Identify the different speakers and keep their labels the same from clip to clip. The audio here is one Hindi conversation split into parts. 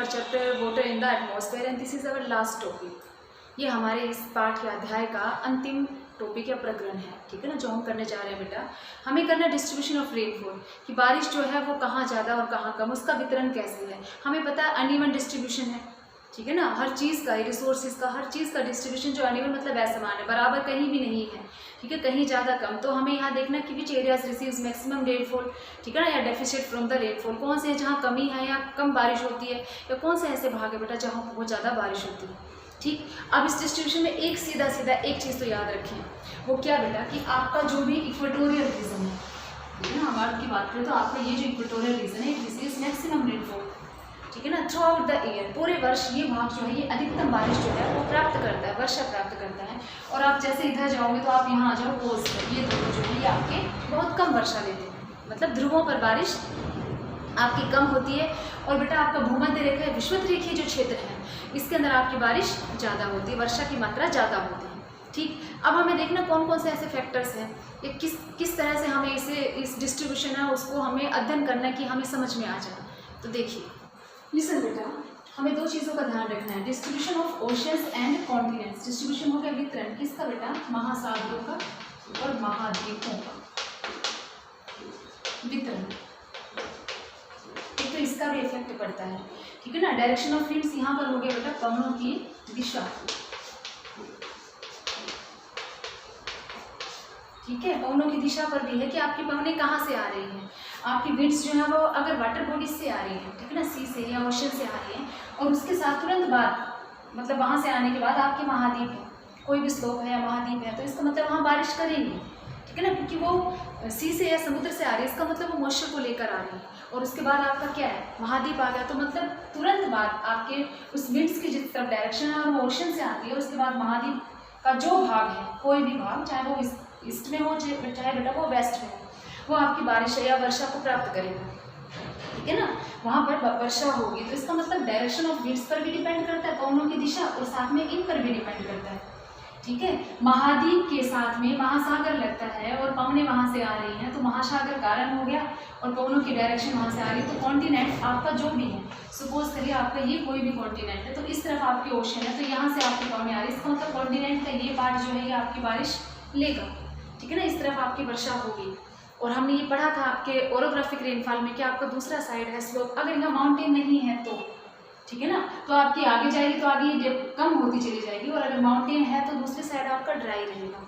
Speaker 1: Our chapter water in the atmosphere and this is our last topic. ये हमारे इस पाठ्य अध्याय का अंतिम टॉपिक या प्रकरण है, ठीक है ना, जो हम करने जा रहे हैं बेटा। हमें करना डिस्ट्रीब्यूशन ऑफ रेनफॉल, कि बारिश जो है वो कहाँ ज़्यादा और कहाँ कम, उसका वितरण कैसे है। हमें पता है अनइवन डिस्ट्रीब्यूशन है, ठीक है ना, हर चीज़ का, रिसोर्सेज का, हर चीज़ का डिस्ट्रीब्यूशन जो अनइवन मतलब असमान है, बराबर कहीं भी नहीं है, ठीक है, कहीं ज़्यादा कम। तो हमें यहाँ देखना कि विच एरियाज रिसीव्स मैक्सिमम रेनफॉल, ठीक है ना, या डेफिसिट फ्रॉम द रेनफॉल, कौन से है जहाँ कमी है या कम बारिश होती है, या कौन से ऐसे भाग है बेटा जहाँ बहुत ज़्यादा बारिश होती है। ठीक, अब इस डिस्ट्रीब्यूशन में एक सीधा एक चीज़ तो याद रखें, वो क्या बेटा, कि आपका जो भी इक्वेटोरियल रीजन है, ठीक है ना, हम आपकी बात करें तो आपका ये जो इक्वेटोरियल रीजन है, दिस इज मैक्सिमम रेनफॉल, ठीक है ना, थ्रू आउट द ईयर, पूरे वर्ष ये भाग जो है ये अधिकतम बारिश जो है वो प्राप्त करता है, वर्षा प्राप्त करता है। और आप जैसे इधर जाओगे तो आप यहाँ आ जाओ पोल्स पर, ये दोनों जो है ये आपके बहुत कम वर्षा लेते हैं, मतलब ध्रुवों पर बारिश आपकी कम होती है। और बेटा आपका भूमध्य रेखा विषुवत रेखीय जो क्षेत्र है इसके अंदर आपकी बारिश ज़्यादा होती है, वर्षा की मात्रा ज़्यादा होती है। ठीक, अब हमें देखना कौन कौन से ऐसे फैक्टर्स हैं, ये किस तरह से हमें इस डिस्ट्रीब्यूशन है उसको हमें अध्ययन करना कि हमें समझ में आ जाए। तो देखिए, लिसन बेटा, हमें दो चीज़ों का ध्यान रखना है, distribution of oceans and continents. Distribution हो गया वितरण किसका बेटा, महासागरों का और महाद्वीपों का वितरण, तो इसका भी इफेक्ट पड़ता है, ठीक है ना। डायरेक्शन ऑफ विंड्स यहाँ पर हो गया बेटा पवनों की दिशा, ठीक है, पवनों की दिशा पर भी है कि आपकी पवनें कहाँ से आ रही हैं। आपकी विंड्स जो है वो अगर वाटर बॉडीज से आ रही है, ठीक है ना, सी से या ओशन से आ रही है, और उसके साथ तुरंत बाद मतलब वहाँ से आने के बाद आपके महाद्वीप है, कोई भी स्लोप है या महाद्वीप है, तो इसका मतलब वहाँ बारिश करेंगे, ठीक है ना, क्योंकि वो सी से या समुद्र से आ रही है, इसका मतलब वो मॉइस्चर को लेकर आ रही है। और उसके बाद आपका क्या है, महाद्वीप आ गया, तो मतलब तुरंत बाद आपके उस विंड्स की जिस तरफ डायरेक्शन है और वो ओशन से आती है, उसके बाद महाद्वीप का जो भाग है, कोई भी भाग, चाहे वो ईस्ट में हो चाहे बेटा वो वेस्ट में हो, वो आपकी बारिश या वर्षा को प्राप्त करेगा, ठीक है ना, वहाँ पर वर्षा होगी। तो इसका मतलब डायरेक्शन ऑफ विंड्स पर भी डिपेंड करता है, पवनों की दिशा, और साथ में इन पर भी डिपेंड करता है, ठीक है। महाद्वीप के साथ में महासागर लगता है और पवनें वहाँ से आ रही हैं, तो महासागर कारण हो गया और पवनों की डायरेक्शन वहाँ से आ रही है। तो कॉन्टिनेंट आपका जो भी है, सपोज करिए आपका ये कोई भी कॉन्टिनेंट है, तो इस तरफ आपकी ओशन है, तो यहाँ से आपकी पवनें आ रही है, इसका मतलब कॉन्टिनेंट का ये पार्ट जो है ये आपकी बारिश लेगा, ठीक है ना, इस तरफ आपकी वर्षा होगी। और हमने ये पढ़ा था आपके ओरोग्राफिक रेनफॉल में कि आपका दूसरा साइड है स्लोप, अगर यहाँ माउंटेन नहीं है तो, ठीक है ना, तो आपकी आगे जाएगी तो आगे ये कम होती चली जाएगी, और अगर माउंटेन है तो दूसरी साइड आपका ड्राई रहेगा,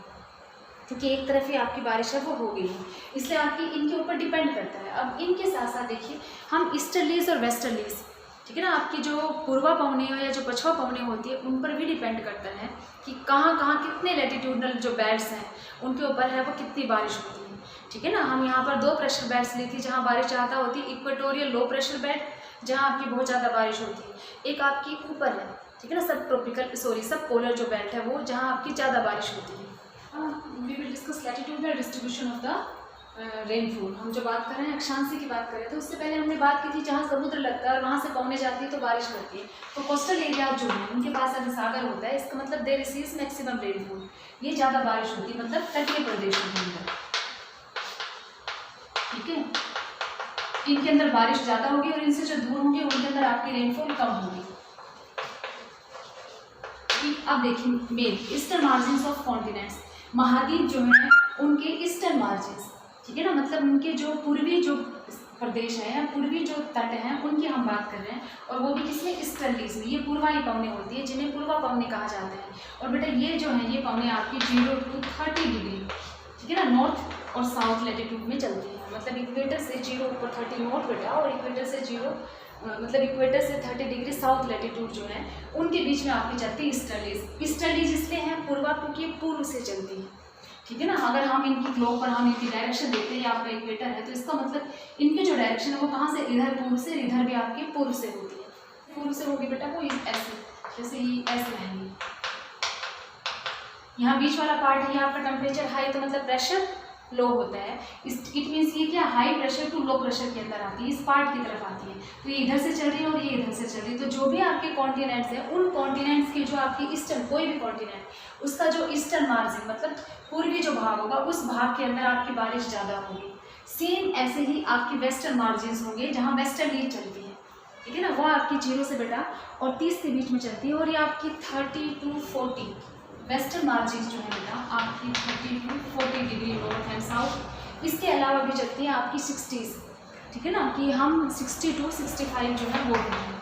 Speaker 1: क्योंकि एक तरफ ही आपकी बारिश है वो हो गई है, इसलिए आपकी इनके ऊपर डिपेंड करता है। अब इनके साथ साथ देखिए हम ईस्टर्लीज और वेस्टर्लीज, ठीक है ना, आपकी जो पूर्वा पवनें या जो पछवा पवनें होती है उन पर भी डिपेंड करता है कि कहाँ कहाँ कितने लैटिट्यूडनल जो बेल्ट्स हैं उनके ऊपर है वो कितनी बारिश होती है, ठीक है ना। हम यहाँ पर दो प्रेशर बेल्ट्स ली थी जहाँ बारिश ज़्यादा होती है, इक्वेटोरियल लो प्रेशर बेल्ट जहाँ आपकी बहुत ज़्यादा बारिश होती है, एक आपकी ऊपर है, ठीक है ना, सब पोलर जो बेल्ट है वो जहाँ आपकी ज़्यादा बारिश होती है। We will discuss latitudinal distribution of the rainfall. हम जो बात कर रहे हैं अक्षांशी की बात कर रहे थे, उससे पहले हमने बात की थी जहाँ समुद्र लगता है और वहाँ से पवनें जाती है तो बारिश होती है। तो कोस्टल एरिया जो है उनके पास अगर सागर होता है, इसका मतलब देयर इज मैक्सिमम रेनफॉल, ये ज़्यादा बारिश होती है, मतलब तटीय प्रदेशों के अंदर, ठीक है, इनके अंदर बारिश ज़्यादा होगी और इनसे जो दूर होंगे उनके अंदर आपकी रेनफॉल कम होगी। अब देखिए main eastern margins of continents, महाद्वीप जो है उनके ईस्टर्न मार्जिन्स, ठीक है ना, मतलब उनके जो पूर्वी जो प्रदेश है या पूर्वी जो तट हैं उनकी हम बात कर रहे हैं, और वो भी किसमें, ईस्टर्लीज में, ये पूर्वाई पवनें होती है जिन्हें पूर्वा पवनें कहा जाता है। और बेटा ये जो है ये पवनें आपकी 0 to 30 डिग्री, ठीक है ना, नॉर्थ और साउथ लैटिट्यूड में चलती है, मतलब इक्वेटर से 0 ऊपर 30 नॉर्थ बेटा, और इक्वेटर से 30 डिग्री साउथ लैटिट्यूड जो है उनके बीच में आपकी चलती है ईस्टर्लीज। ईस्टर्लीज इसलिए हैं पूर्वा क्योंकि पूर्व से चलती है, ठीक है ना। अगर हम इनकी ग्लोब पर हम इनकी डायरेक्शन देखते हैं, आपका इक्वेटर है, तो इसका मतलब इनकी जो डायरेक्शन है वो कहाँ से, इधर पूर्व से, इधर भी आपकी पूर्व से होती है, पूर्व से होगी बेटा वो ऐसे, जैसे ये ऐसे रहेंगी। यहाँ बीच वाला पार्ट है, आपका टेम्परेचर हाई, तो मतलब प्रेशर लो होता है, इट मीन्स ये क्या, high pressure to low pressure के अंदर आती है, इस पार्ट की तरफ आती है, तो ये इधर से चल रही है और ये इधर से चल रही है। तो जो भी आपके कॉन्टिनेंट्स हैं उन कॉन्टिनेंट्स के जो आपकी ईस्टर्न, कोई भी कॉन्टिनेंट उसका जो ईस्टर्न मार्जिन मतलब पूर्वी जो भाग होगा उस भाग के अंदर आपकी बारिश ज़्यादा होगी। सेम ऐसे ही आपकी वेस्टर्न मार्जिन होंगे जहाँ वेस्टर्न लीज चलती है, ठीक है ना, वो आपकी 0 से बेटा और 30 के बीच में चलती है। और ये आपकी 30 to 40 वेस्टर्न मार्जिन जो है बेटा आपकी 30 to 40 degree north and south. इसके अलावा भी चलती है आपकी 60s, ठीक है ना, कि हम 60 to 65 जो है वो हैं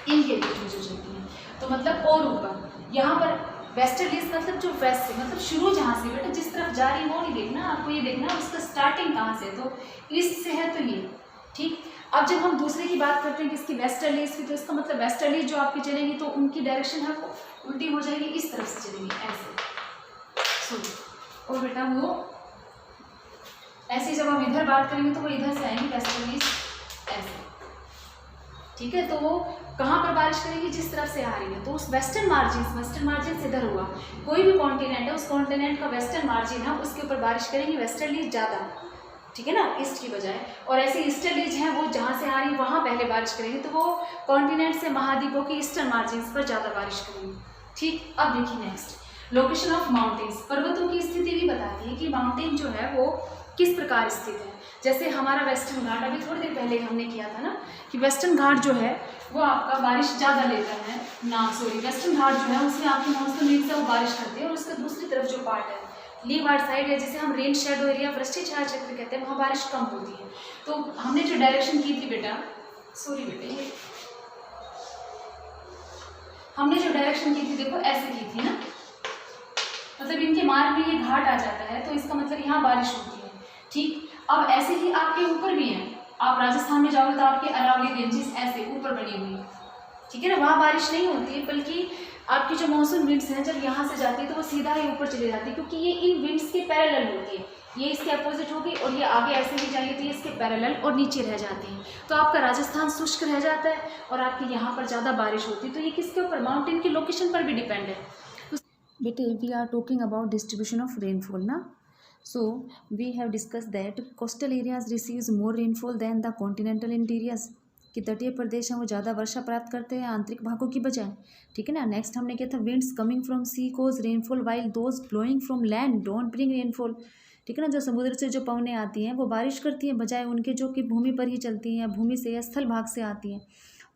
Speaker 1: इनके बीच में जो चलती हैं। तो मतलब और ऊपर यहाँ पर वेस्टर्लीज मतलब जो वेस्ट से मतलब शुरू जहाँ से बेटा जिस तरफ जा रही है वो नहीं देखना, आपको ये देखना है उसका स्टार्टिंग कहाँ से, तो ईस्ट से है तो ये ठीक। अब जब हम दूसरे की बात करते हैं कि इसकी वेस्टर्लीज की, तो इसका मतलब वेस्टर्लीज जो आपकी चलेंगी तो उनकी डायरेक्शन है वो उल्टी हो जाएगी, इस तरफ से चलेंगी ऐसे सो। और बेटा वो ऐसे जब हम इधर बात करेंगे तो वो इधर से आएंगी वेस्टर्लीज ऐसे, ठीक है। तो वो कहाँ पर बारिश करेगी, जिस तरफ से आ रही है, तो उस वेस्टर्न मार्जिन से इधर हुआ कोई भी कॉन्टिनेंट है, उस कॉन्टिनेंट का वेस्टर्न मार्जिन है उसके ऊपर बारिश करेंगी वेस्टर्लीज ज़्यादा, ठीक है ना, ईस्ट की बजाय। और ऐसे ईस्टर्लीज हैं वो जहाँ से आ रही है वहाँ पहले बारिश करेंगे, तो वो कॉन्टिनेंट से महाद्वीपों की ईस्टर्न मार्जिन पर ज़्यादा बारिश करेंगी, ठीक। अब देखिए नेक्स्ट लोकेशन ऑफ माउंटेन्स, पर्वतों की स्थिति भी बताती है कि माउंटेन जो है वो किस प्रकार स्थित है। जैसे हमारा वेस्टर्न घाट अभी थोड़ी देर पहले हमने किया था ना कि वेस्टर्न घाट जो है वो आपका बारिश ज़्यादा लेता है ना, सॉरी वेस्टर्न घाट जो है उसमें आपकी मॉनसून लीड से वो बारिश करती है, और उसका दूसरी तरफ जो पार्ट है लीवार्ड साइड है जिसे हम रेन शेडो एरिया वृष्टि छाया क्षेत्र कहते हैं, वहाँ बारिश कम होती है। तो हमने जो डायरेक्शन की थी बेटा, सॉरी बेटे ये हमने जो डायरेक्शन की थी देखो ऐसे की थी ना, मतलब इनके मार्ग में ये घाट आ जाता है तो इसका मतलब यहाँ बारिश होती है, ठीक। अब ऐसे ही आपके ऊपर भी हैं, आप राजस्थान में जाओगे तो आपके अरावली रेंजेस ऐसे ऊपर बनी हुई है, ठीक है ना, वहाँ बारिश नहीं होती है, बल्कि आपकी जो मानसून विंड्स हैं जब यहाँ से जाती है तो वो सीधा ही ऊपर चली जाती है, क्योंकि ये इन विंड्स के पैरेलल होती है, ये इसके अपोजिट होगी और ये आगे ऐसे ही जाएगी तो ये इसके पैरेलल और नीचे रह जाती हैं, तो आपका राजस्थान शुष्क रह जाता है और आपके यहाँ पर ज़्यादा बारिश होती है। तो ये किसके ऊपर, माउंटेन की लोकेशन पर भी डिपेंड है। बेटे we are talking about distribution of rainfall ना, so we have discussed that coastal areas receives more rainfall than the continental interiors, कि तटीय प्रदेश हैं वो ज़्यादा वर्षा प्राप्त करते हैं आंतरिक भागों की बजाय, ठीक है ना। नेक्स्ट हमने किया था winds coming from sea cause rainfall while those blowing from land don't bring rainfall, ठीक है ना, जो समुद्र से जो पवनें आती हैं वो बारिश करती हैं बजाय उनके जो कि भूमि पर ही चलती हैं, भूमि से या स्थल भाग से आती हैं,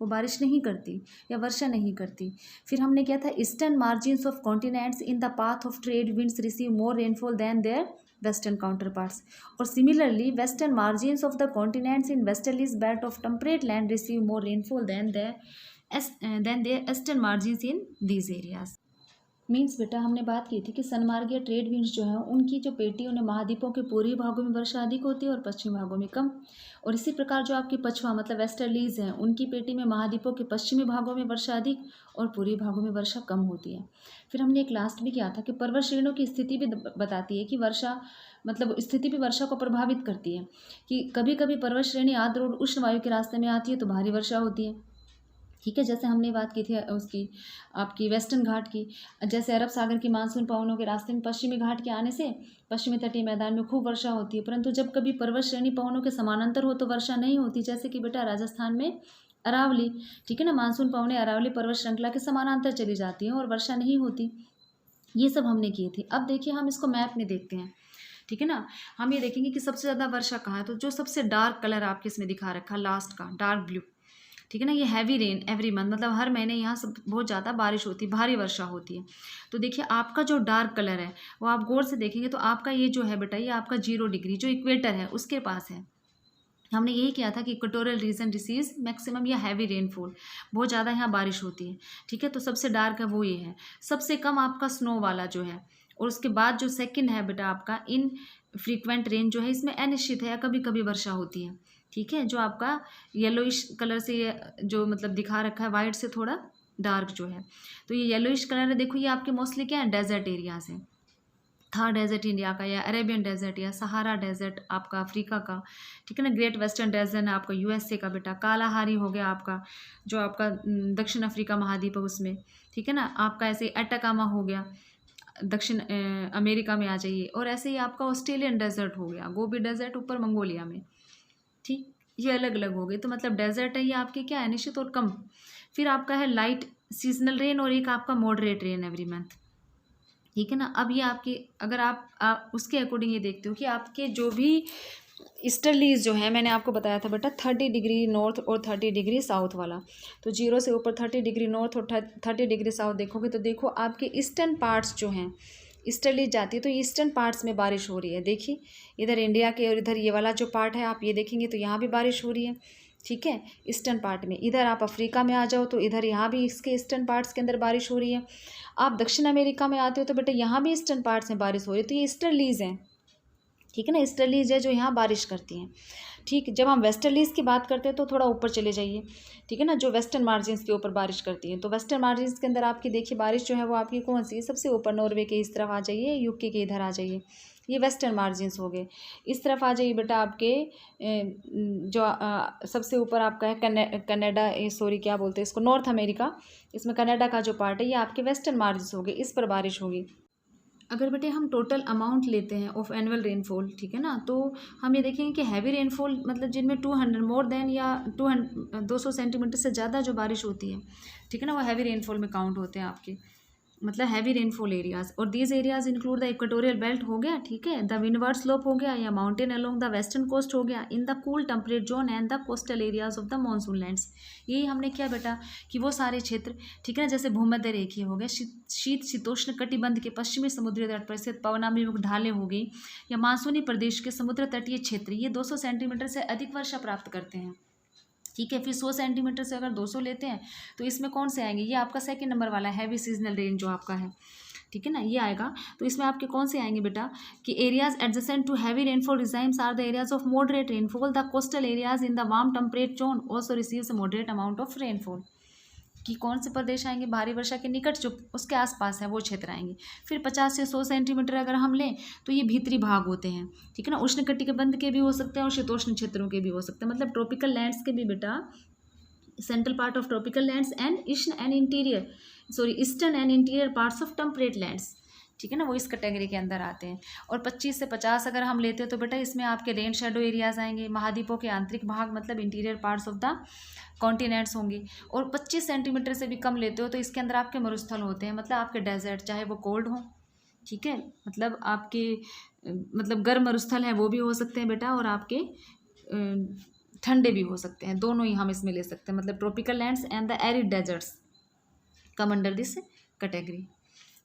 Speaker 1: वो बारिश नहीं करती या वर्षा नहीं करती। फिर हमने किया था eastern margins of continents in the path of trade winds receive more rainfall than their western counterparts, और similarly western margins of the continents in westerlies belt of temperate land receive more rainfall than their eastern margins in these areas। Means बेटा हमने बात की थी कि सनमार्गीय ट्रेड विंड्स जो हैं उनकी जो पेटी उन्हें महाद्वीपों के पूर्वी भागों में वर्षा अधिक होती है और पश्चिमी भागों में कम, और इसी प्रकार जो आपकी पछवा मतलब वेस्टर्लीज हैं उनकी पेटी में महाद्वीपों के पश्चिमी भागों में वर्षा अधिक और पूर्वी भागों में वर्षा कम होती है। फिर हमने एक लास्ट भी किया था कि पर्वत श्रेणियों की स्थिति भी बताती है कि वर्षा मतलब स्थिति भी वर्षा को प्रभावित करती है, कि कभी कभी पर्वत श्रेणी आर्द्र और उष्ण वायु के रास्ते में आती है तो भारी वर्षा होती है, ठीक है। जैसे हमने बात की थी उसकी आपकी वेस्टर्न घाट की, जैसे अरब सागर की मानसून पवनों के रास्ते में पश्चिमी घाट के आने से पश्चिमी तटीय मैदान में खूब वर्षा होती है, परंतु जब कभी पर्वत श्रेणी पवनों के समानांतर हो तो वर्षा नहीं होती, जैसे कि बेटा राजस्थान में अरावली, ठीक है ना, मानसून पवनें अरावली पर्वत श्रृंखला के समानांतर चली जाती हैं और वर्षा नहीं होती। ये सब हमने किए थे। अब देखिए हम इसको मैप में देखते हैं, ठीक है ना। हम ये देखेंगे कि सबसे ज़्यादा वर्षा कहाँ है, तो जो सबसे डार्क कलर आपके इसमें दिखा रखा लास्ट का डार्क ब्लू, ठीक है ना, ये हैवी रेन एवरी मंथ, मतलब हर महीने यहाँ सब बहुत ज़्यादा बारिश होती है, भारी वर्षा होती है। तो देखिए आपका जो डार्क कलर है वो आप गौर से देखेंगे तो आपका ये जो है बेटा ये आपका 0 डिग्री जो इक्वेटर है उसके पास है। हमने यही किया था कि इक्वेटोरियल रीजन रिसीव्स मैक्सिमम या हैवी रेनफॉल, बहुत ज़्यादा यहाँ बारिश होती है, ठीक है। तो सबसे डार्क है वो ये है, सबसे कम आपका स्नो वाला जो है, और उसके बाद जो सेकंड है बेटा आपका इन फ्रीक्वेंट रेन जो है, इसमें अनिश्चित है या कभी कभी वर्षा होती है, ठीक है। जो आपका येलोइश कलर से ये जो मतलब दिखा रखा है वाइट से थोड़ा डार्क जो है, तो ये येलोइश कलर है, देखो ये आपके मोस्टली क्या है डेजर्ट एरियाज हैं, थार डेजर्ट इंडिया का या अरेबियन डेजर्ट या सहारा डेजर्ट आपका अफ्रीका का, ठीक है ना, ग्रेट वेस्टर्न डेजर्ट है आपका यूएसए का बेटा, कालाहारी हो गया आपका जो आपका दक्षिण अफ्रीका महाद्वीप है उसमें, ठीक है ना, आपका ऐसे अटकामा हो गया दक्षिण अमेरिका में आ जाइए, और ऐसे ही आपका ऑस्ट्रेलियन डेजर्ट हो गया, गोबी डेजर्ट ऊपर मंगोलिया में, ठीक, ये अलग अलग हो गए। तो मतलब डेजर्ट है ये आपके क्या है निश्चित और कम। फिर आपका है लाइट सीजनल रेन और एक आपका मॉडरेट रेन एवरी मंथ, ठीक है ना। अब ये आपके अगर आप उसके अकॉर्डिंग ये देखते हो कि आपके जो भी
Speaker 2: ईस्टर्लीज जो है मैंने आपको बताया था बेटा 30 डिग्री नॉर्थ और 30 डिग्री साउथ वाला। तो 0 से ऊपर 30 डिग्री नॉर्थ और 30 डिग्री साउथ देखोगे तो देखो आपके ईस्टर्न पार्ट्स जो हैं, ईस्टर्लीज जाती है तो ईस्टर्न पार्ट्स में बारिश हो रही है। देखिए इधर इंडिया के और इधर ये वाला जो पार्ट है आप ये देखेंगे तो यहाँ भी बारिश हो रही है, ठीक है, ईस्टर्न पार्ट में। इधर आप अफ्रीका में आ जाओ तो इधर यहाँ भी इसके ईस्टर्न पार्ट्स के अंदर बारिश हो रही है। आप दक्षिण अमेरिका में आते हो तो बेटा यहाँ भी ईस्टर्न पार्ट्स में बारिश हो रही है। तो ये ईस्टर्लीज हैं, ठीक है ना, ईस्टर्लीज है जो यहाँ बारिश करती हैं। ठीक, जब हम वेस्टर्लीज की बात करते हैं तो थोड़ा ऊपर चले जाइए, ठीक है ना, जो वेस्टर्न मार्जिन्स के ऊपर बारिश करती हैं। तो वेस्टर्न मार्जिन्स के अंदर आपकी देखिए बारिश जो है वो आपकी कौन सी, सबसे ऊपर नॉर्वे के इस तरफ आ जाइए, यूके के इधर आ जाइए, ये वेस्टर्न मार्जिन्स हो गए। इस तरफ आ जाइए बेटा आपके जो सबसे ऊपर आपका है कनाडा, सॉरी क्या बोलते हैं इसको, नॉर्थ अमेरिका, इसमें कनाडा का जो पार्ट है ये आपके वेस्टर्न मार्जिन्स हो गए, इस पर बारिश होगी। अगर बेटे हम टोटल अमाउंट लेते हैं ऑफ एनुअल रेनफॉल, ठीक है ना, तो हम ये देखेंगे कि हैवी रेनफॉल मतलब जिनमें 200 मोर देन या 200 सेंटीमीटर से ज़्यादा जो बारिश होती है, ठीक है ना, वो हैवी रेनफॉल में काउंट होते हैं आपके, मतलब हैवी रेनफॉल एरियाज। और these areas include the equatorial belt हो गया, ठीक है, द विंडवर्ड स्लोप हो गया या mountain along the western coast हो गया, in the cool temperate zone and the coastal areas of the monsoon lands. यही हमने किया बेटा कि वो सारे क्षेत्र, ठीक है ना, जैसे भूमध्य रेखीय हो गया, शीत शीतोष्ण कटिबंध के पश्चिमी समुद्री तट पर स्थित पवनाभिमुख ढालें हो गई, या मानसूनी प्रदेश के समुद्र तटीय क्षेत्र, ये 200 सेंटीमीटर से अधिक वर्षा प्राप्त करते हैं, ठीक है। फिर 100 सेंटीमीटर से अगर 200 लेते हैं तो इसमें कौन से आएंगे, ये आपका सेकंड नंबर वाला हैवी सीजनल रेन जो आपका है, ठीक है ना, ये आएगा। तो इसमें आपके कौन से आएंगे बेटा कि areas adjacent to heavy rainfall regimes are the areas of moderate rainfall, the coastal areas in the warm temperate zone also receives moderate amount of rainfall. कि कौन से प्रदेश आएंगे, भारी वर्षा के निकट जो उसके आसपास है वो क्षेत्र आएंगे। फिर 50 से 100 सेंटीमीटर अगर हम लें तो ये भीतरी भाग होते हैं, ठीक है ना, उष्ण कटिबंध के भी हो सकते हैं और शीतोष्ण क्षेत्रों के भी हो सकते हैं, मतलब ट्रॉपिकल लैंड्स के भी बेटा, central part of tropical lands and eastern and interior parts of temperate lands, ठीक है ना, वो इस कैटेगरी के अंदर आते हैं। और 25 से 50 अगर हम लेते हो तो बेटा इसमें आपके रेन शेडो एरियाज आएंगे, महाद्वीपों के आंतरिक भाग मतलब interior parts of the continents होंगे। और 25 सेंटीमीटर से भी कम लेते हो तो इसके अंदर आपके मरुस्थल होते हैं, मतलब आपके डेजर्ट, चाहे वो कोल्ड हो, ठीक है, मतलब आपके मतलब गर्म मरुस्थल है वो भी हो सकते हैं बेटा, और आपके ठंडे भी हो सकते हैं, दोनों ही हम इसमें ले सकते हैं, मतलब tropical lands and the arid deserts come under this category.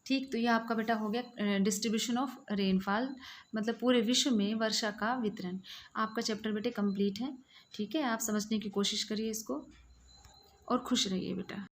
Speaker 2: ठीक, तो ये आपका बेटा हो गया डिस्ट्रीब्यूशन ऑफ रेनफॉल, मतलब पूरे विश्व में वर्षा का वितरण। आपका चैप्टर बेटे कंप्लीट है, ठीक है, आप समझने की कोशिश करिए इसको और खुश रहिए बेटा।